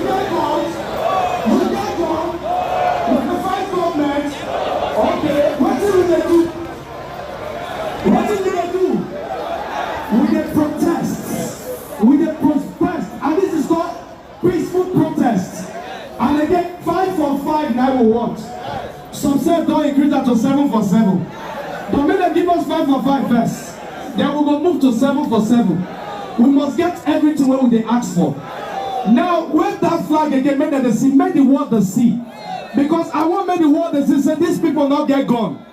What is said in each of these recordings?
get guns. We get guns. We can fight government. Okay, what do they do? What do they do? We get protests. We get protest. And this is called peaceful protest. And again, 5 for 5 now we want. Some say don't increase that to 7 for 7. But may they give us 5 for 5 first. Then we will move to 7 for 7. We must get everything what they ask for. Now, wave that flag again, make them see, make the world the see. Because I want make the world the see, say these people not get gone.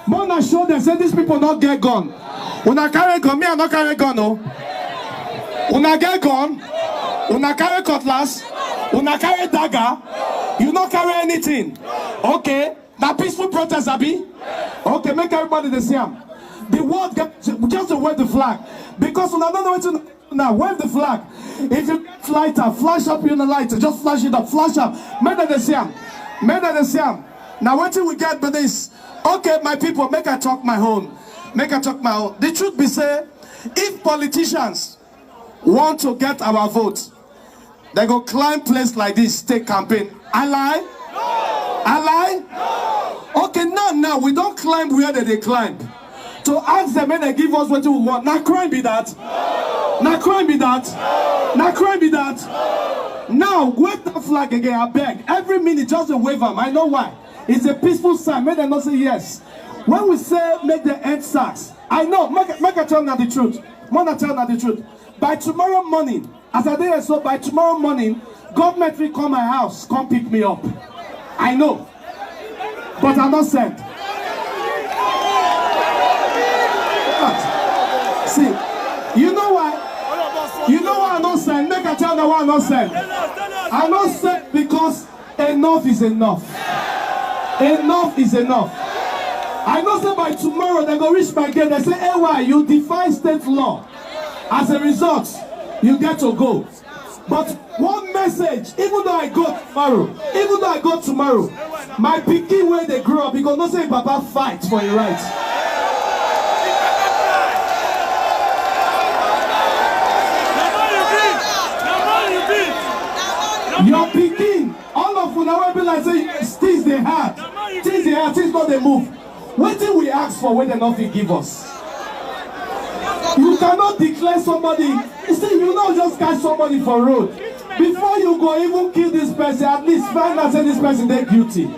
Mona show them, say these people not get gone. Una carry gun, me I not carry gun, no. Una get gun, una carry cutlass, una carry dagger, you not carry anything. Okay, now peaceful protest, Abi. Okay, make everybody the same. The world get just to wave the flag. Because una don't know what to now, wave the flag. If you get lighter, flash up in the lighter, just flash it up, flash up. Make that the same. Make that the same. Now what we get with this? Okay, my people, make I talk my own. Make I talk my own. The truth be say, if politicians want to get our vote, they go climb place like this, take campaign. I lie? No. I lie? No. Okay, now we don't climb where they climb. To ask them when they give us what we want. Now crime be that. No. Now crime be that. No. Now crime be that. No. Now wave that flag again, I beg. Every minute just to wave them. I know why. It's a peaceful sign. Make them not say yes. When we say make the Endsars, I know, make I tell them the truth. Mona tell them the truth. By tomorrow morning, as I did so, by tomorrow morning, government will come my house, come pick me up. I know. But I'm not sent. But, see, you know why? You know why I'm not sent? Make I tell them why I'm not sent. I'm not sent because enough is enough. Enough is enough. I know say by tomorrow they go reach my gate. They say, hey, why you defy state law? As a result, you get to go. But one message, even though I go tomorrow, my pikin where they grow up, because not say Baba fight for your rights. Your pikin, all of you now will be like say, things they had, things not they move. What did we ask for when they not give us? You cannot declare somebody. You see, you not just catch somebody for road. Before you go even kill this person, at least find out say this person they guilty.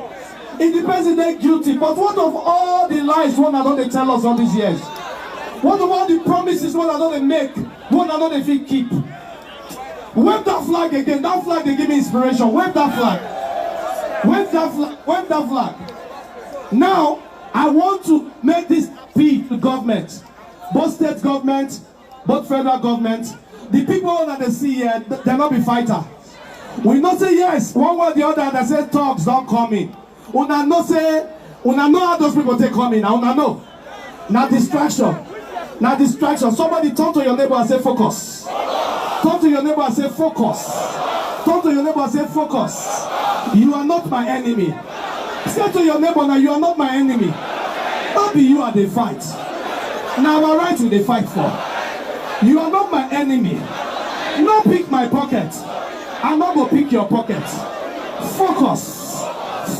If the person they guilty, but what of all the lies one another tell us all these years? What of all the promises one another make, one another feel keep? Wave that flag again. That flag they give me inspiration. Wave that flag. Wave that flag. Wave that flag. Now I want to make this appeal to government. Both state government, both federal government, the people that they see here, they'll not be fighter. We not say yes, one way or the other, they say talks don't come in. Una no say, una know how those people take come in, now una know. Now distraction. Now distraction. Somebody talk to your neighbor and say focus. Talk to your neighbor and say focus. Talk to your neighbor and say focus. You are not my enemy. Say to your neighbor now, you are not my enemy. Not be you at the fight. Now our right will they fight for. You are not my enemy. No pick my pocket. I'm not gonna pick your pocket. Focus.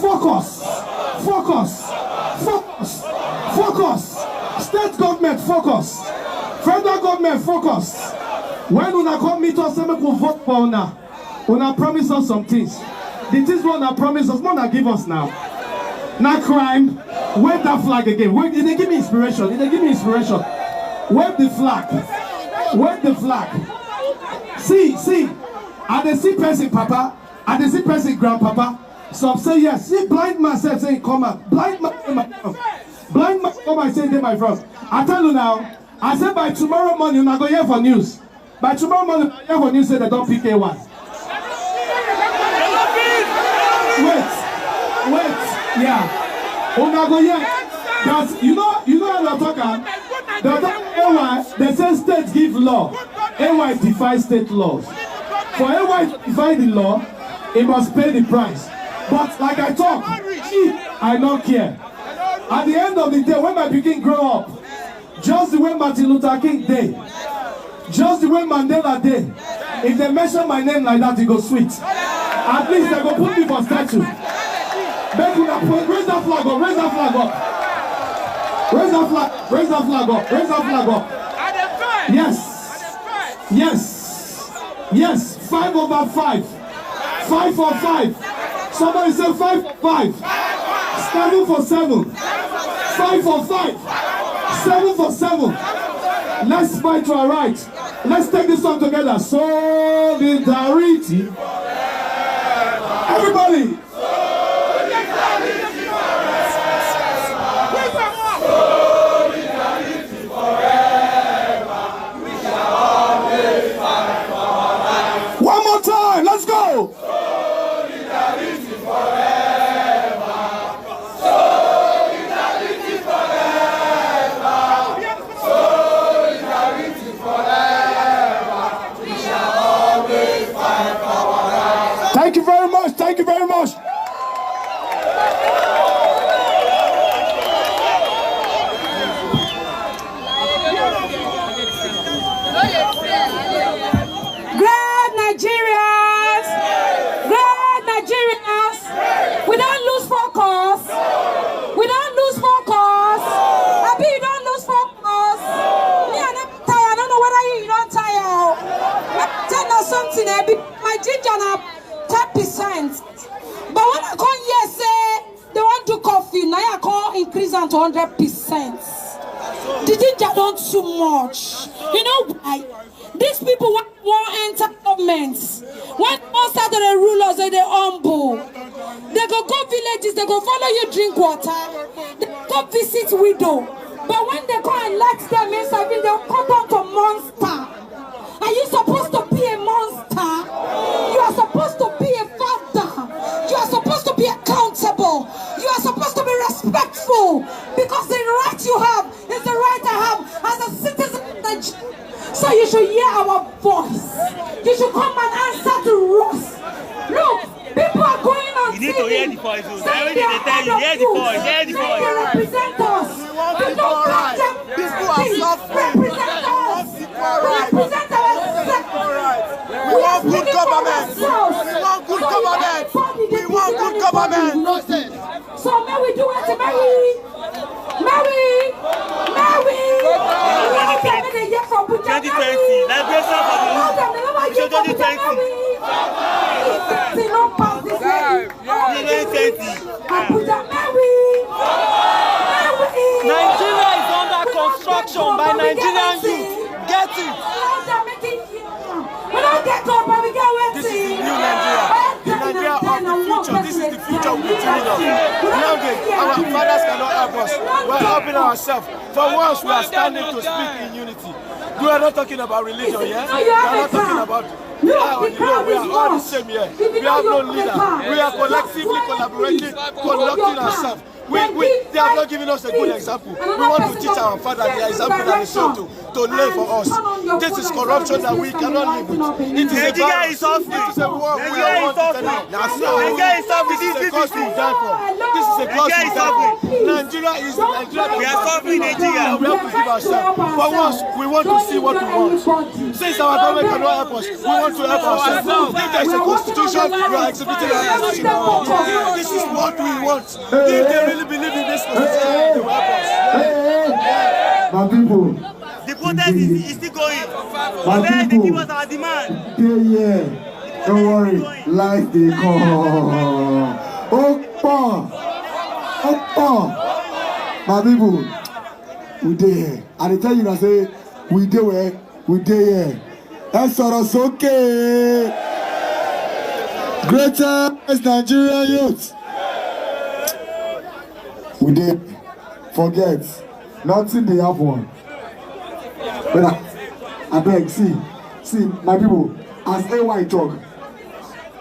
Focus. Focus. Focus. Focus. State government focus. Federal government focus. When una come meet us, we will vote for una. Una promise us some things. The things una promise us, una give us now. Not crime. Wave that flag again. Wave, they give me inspiration. They give me inspiration. Wave the flag. Wave the flag. See. And they see person papa. And they see person grandpapa. Some say yes. See blind man said saying come out. Blind man come and say they my front. I tell you now. I said by tomorrow morning you're not going to hear for news. By tomorrow morning you hear for news say they don't pick A1. Wait. Yeah. You know how they're talking? They're talking AY, they say states give law. AY defies state laws. For AY to defy the law, it must pay the price. But like I talk, I don't care. At the end of the day, when my pikin grow up, just the way Martin Luther King did, just the way Mandela did, if they mention my name like that, it goes sweet. At least they go put me for statue. Make una put, raise that flag up, raise that flag up. Raise that flag up, raise that flag up. Yes. Yes. Yes. 5 over 5. 5 for 5. Somebody say 5 for 5. 7 for 7. 5 for 5. 7 for 7. Let's fight to our right. Let's take this song together. Solidarity. Everybody. One more time. Let's go. Solidarity forever. Solidarity forever. Solidarity forever. We shall always fight for our rights. Thank you very much. Thank you very much. Great Nigerians! Great Nigerians! We don't lose focus. We don't lose focus. Abi, you don't lose focus. Me, I never tire. I don't know whether you don't tire. Let me tell you something. My ginger now 10%. But when I come here say they want to coffee, now I can't increase them to 100%. The ginger don't too much. You know why? These people won't enter governments. When most of the rulers are they humble. They go villages, they go follow you drink water. They go visit widow. But when they go and elect them in service, they'll come down to monster. Are you supposed to be a monster? You are supposed to be a father. You are supposed to be accountable. You are supposed to be respectful. Because the right you have is the right I have as a citizen of Nigeria. So you should hear our voice. You should come and answer to us. Look, people are going on TV. You need to hear the voice. Everything they tell you, hear the voice, hear the voice. They represent us. We don't let them represent us. We represent ourselves. We want good government. We want good government. We want good government. So may we do it, Mary. Mary. 2020, liberation for the youth. 2020. Nigeria is under construction by Nigerian youth. Get it. We don't get up, but we get waiting. This is the new Nigeria. The Nigeria of the future. This is the future we're dreaming of. Nowadays, our fathers cannot help us. We're helping ourselves. For once, we are standing to speak in unity. We are not talking about religion, yeah? We are not talking about... We are all the same here. We have no leader. We are collectively collaborating, conducting ourselves. They have not given us a good example. We want to teach our father the example that they show to live for us. This is corruption that we cannot live with. It is a virus. It is a war we are not defending. This is a cause we die for. This is a cause we die for. Nigeria is the Nigeria. We are suffering Nigeria. We have to give ourselves. For once, we want to see what we want. Since our government cannot help us, we want to help ourselves. If there is a constitution, we are executing our constitution. This is what we want. If they really believe in this constitution, they will help us. My people. The protest is still going. My They people. give us our demand. Yeah. Don't worry. Life they come. Opa. My people. We there. And I tell you, I say, we there where? We there. Endsars, okay. Greatest Nigerian youth. We did forget nothing they happen. But I beg, see, my people, as AY talk,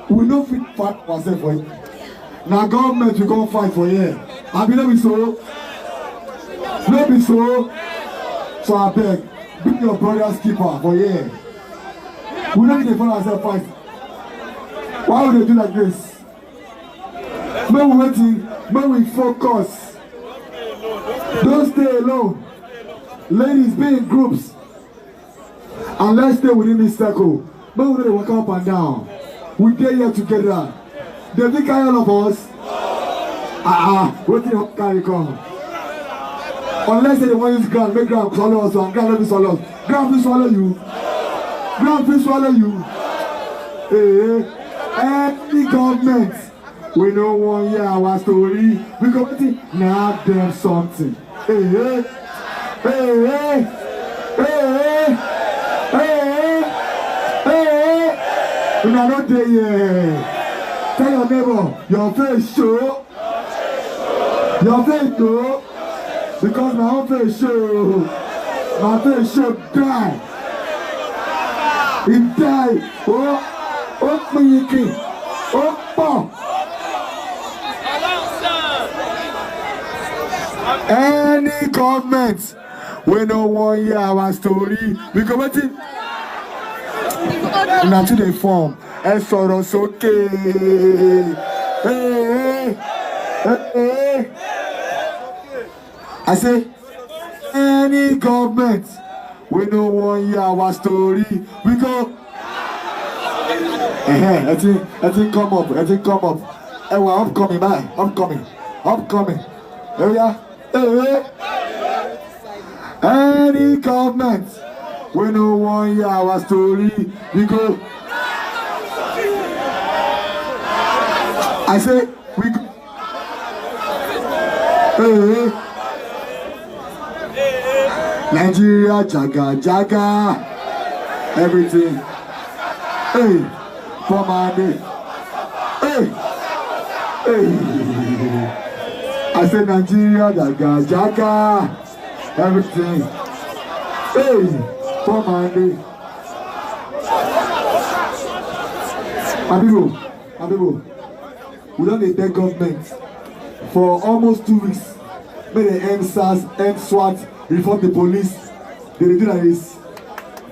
we no fit fight ourselves for it. Now government we go fight for here. I be no be so. No be so. So I beg, be your brother's keeper for here. We don't need to fight ourselves fight. Why would they do like this? When we waiting, when we focus. Don't stay alone. Ladies, be in groups. And let's stay within this circle. But we don't walk up and down. We dey here together. They think all of us. What do you carry come? Unless they want use ground, make ground swallow us and ground let me swallow us. Ground please swallow you. Ground please swallow you. Any government, we no want hear our story. We go now them something. We are not there yet. Tell your neighbor, your face show. Your face show. Because my own face show. My face show die. It died. Oh, me king. Oh, any government, we no want hear our story. We go waiting. Now to the form. Endsars, okay. I say, any government, we no want hear our story. We go. I think come up. I think come up. Well, I'm coming by. I'm coming. Here we are. Any government, we no want hear our story. We go. I say we go. Nigeria, jaga, everything. For my day. I say Nigeria, jaga, everything. For my day. Abibo, we don't need that government for almost 2 weeks. May the Endsars, SWAT, reform the police. They do like this.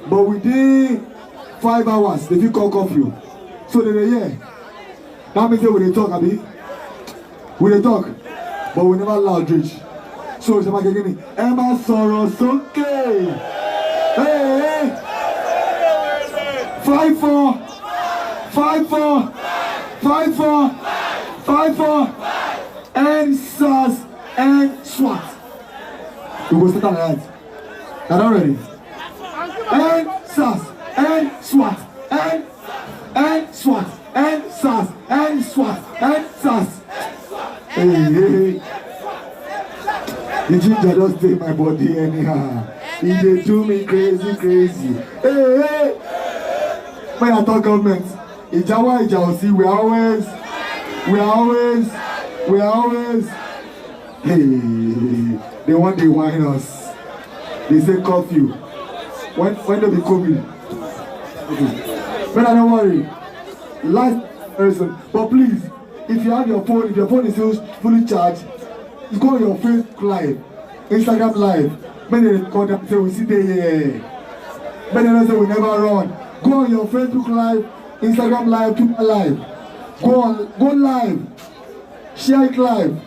But within 5 hours, they feel call curfew. So they're here. That means we talk, Abi. We talk, but we never allow outreach. So somebody give me Endsars, okay. Hey. 5-4. 5-4. 5-4. 5-4. Endsars and SWAT. We will start like that. Are you ready? Endsars and SWAT and SWAT and SARS and SWAT and SARS. Hey. The ginger just take my body anyhow. They do me crazy. Hey. When I talk government, Ijawa, we always. Hey, they want to whine us. They say curfew. When they be COVID. Okay. But I don't worry. Last person. But please, if you have your phone, if your phone is still fully charged, you go on your Facebook live, Instagram live. When they call them, say we sit there. When they say we never run. Go on your Facebook live, Instagram live, Twitter live. Go live. Share it live.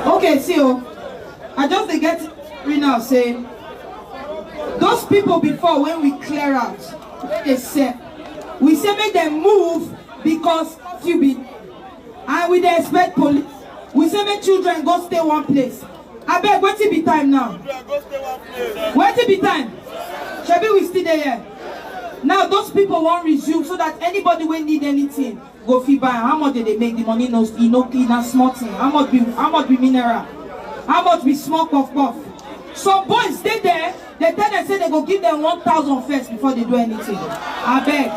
Okay, so I just get now saying those people before when we clear out, we say make them move because you be and we dey expect police. We say make children go stay one place. I beg, wait till be time now. Wait till be time. Shebi we still there. Now those people won't resume so that anybody will need anything go fit buy. How much did they make the money? No clean and small thing. How much be mineral? How much be small puff? Some boys stay there. They tell them say they go give them 1,000 first before they do anything. I beg.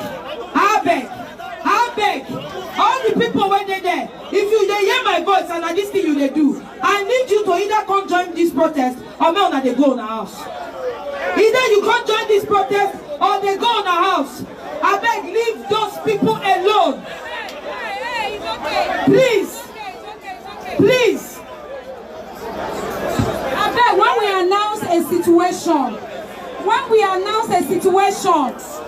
All the people when they there, if you they hear my voice and this thing you they do, I need you to either come join this protest or me on they go in the house. Either you can't join this protest or they go in the house. I beg, leave those people alone. Please. I beg, when we announce a situation,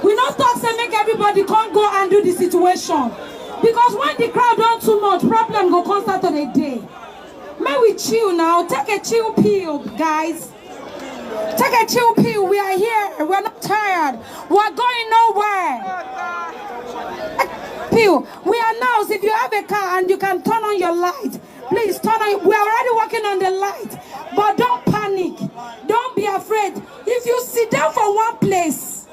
we not talk say make everybody can't go and do the situation. Because when the crowd don't too much, problem go constant on a day. May we chill now, take a chill pill, guys. Take a chill pill. We are here. We're not tired. We're going nowhere. Pill. We announce if you have a car and you can turn on your light, please turn on. We're already working on the light. But don't panic. Don't be afraid. If you sit down for one place,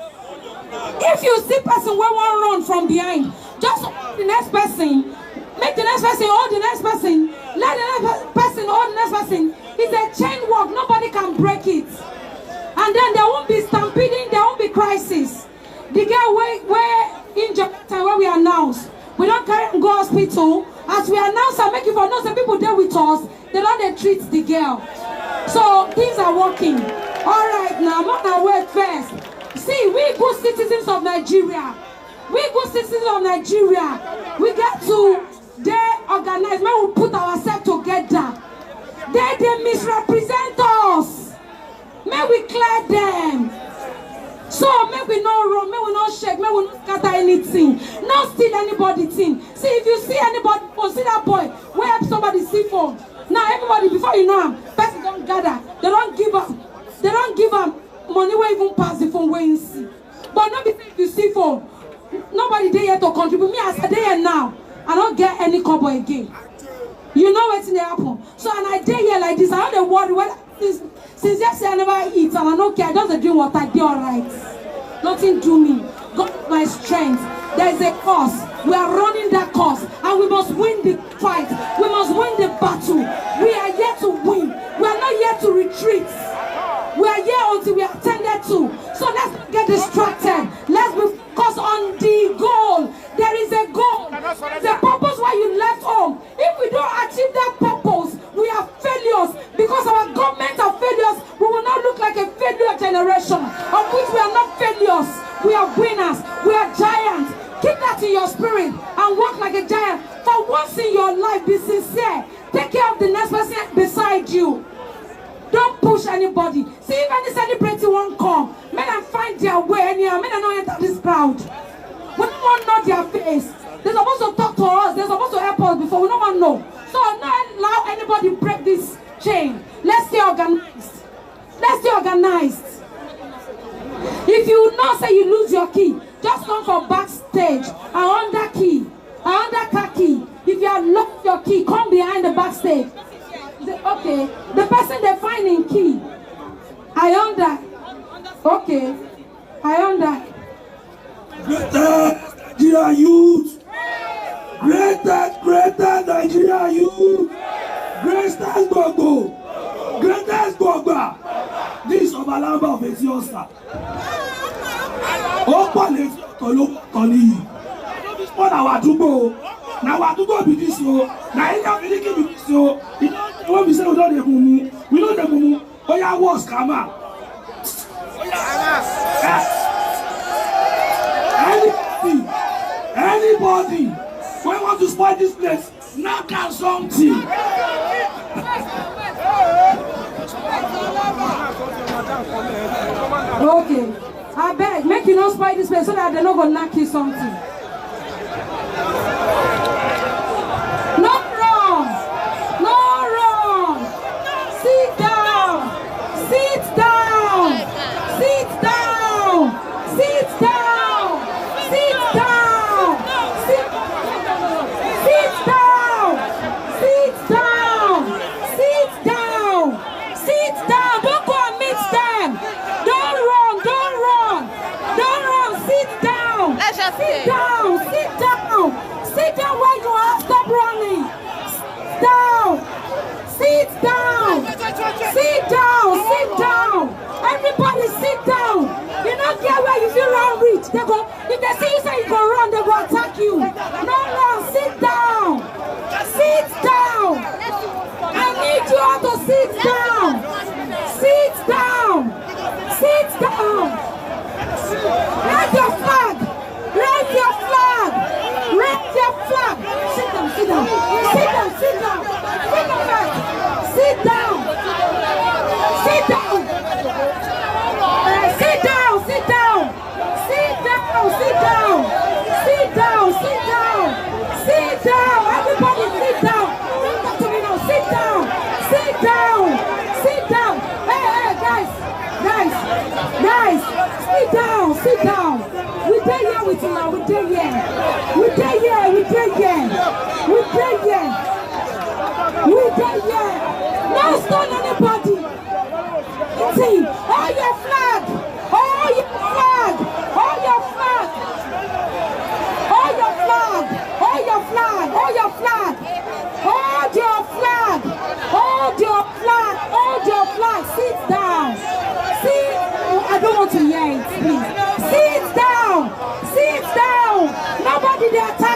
if you see person where one run from behind, just hold the next person. Make the next person hold the next person. Let the next person hold the next person. It's a chain walk. Nobody can break it. And then there won't be stampeding. There won't be crisis. The girl where in Japan where we announce, we don't carry and go hospital. As we announce and make you for know some people there with us, they don't treat the girl. So things are working. All right, now I'm on our way first. See, we good citizens of Nigeria. We good citizens of Nigeria. We get to organize. When we put ourselves together, they misrepresent us. May we clear them. So may we not run, may we not shake, may we not scatter anything, not steal anybody's thing. See, if you see anybody, see that boy, where help somebody see phone. Now everybody, before you know him, person don't gather. They don't give up. They don't give up money where even pass the phone where you see. But not if you see phone. Nobody there yet to contribute. Me as a day here now, I don't get any cover again. You know what's in the happen. So and I day here like this, I don't worry when since yesterday I never eat and I don't care. I just drink water. I do alright. Nothing do me. God my strength. There is a cause. We are running that cause, and we must win the fight. We must win the battle. We are here to win. We are not here to retreat. We are here until we are attended to. So let's not get distracted. Let's be focused on the goal. There is a goal. The purpose why you left home. If we don't achieve that purpose, we are failures. Because our government are failures, we will not look like a failure generation, of which we are not failures. We are winners. We are giants. Keep that in your spirit and walk like a giant. For once in your life, be sincere. Take care of the next person beside you. Don't push anybody. See, if any celebrity won't come, men and find their way anyhow. Men and not enter this crowd. We don't want to know their face. They're supposed to talk to us. They're supposed to help us before. We don't want to know. So not allow anybody break this chain. Let's stay organized. Let's stay organized. If you not say you lose your key, just come for backstage. I want that key. I want that car key. If you have lost your key, come behind the backstage. Okay, the person they find in key. I own that. Okay, I own that. Greater Nigeria youth. Greater Nigeria youth. Greatest Gogo. Greatest Gogo. This of Alamba of Etiosa. Open it to look on you. What our Dubo. Now what to go be this so. Now you can be this so. When we say we don't have mumu, we don't have mumu. Oh yeah, what's come out? Anybody, when want to spoil this place, knock out something. Okay, I beg, make you not spoil this place so that they're not gonna knock you something. Not wrong. No wrong. Sit down. Sit down. Sit down. Sit down. Sit down. Sit down. Sit down. Sit down. Sit down. Don't go and meet them. Don't run. Don't run. Don't run. Sit down. Sit down. We dey here. We dey here. We dey here. We dey here. No stone anybody. See, all your flag. All your flag. All your flag. All your flag. All your flag. All your flag. Hold your flag. Hold your flag. Hold your flag. Sit down. Sit. I don't want to hear it, please. Sit down. Sit down. Nobody dey attack.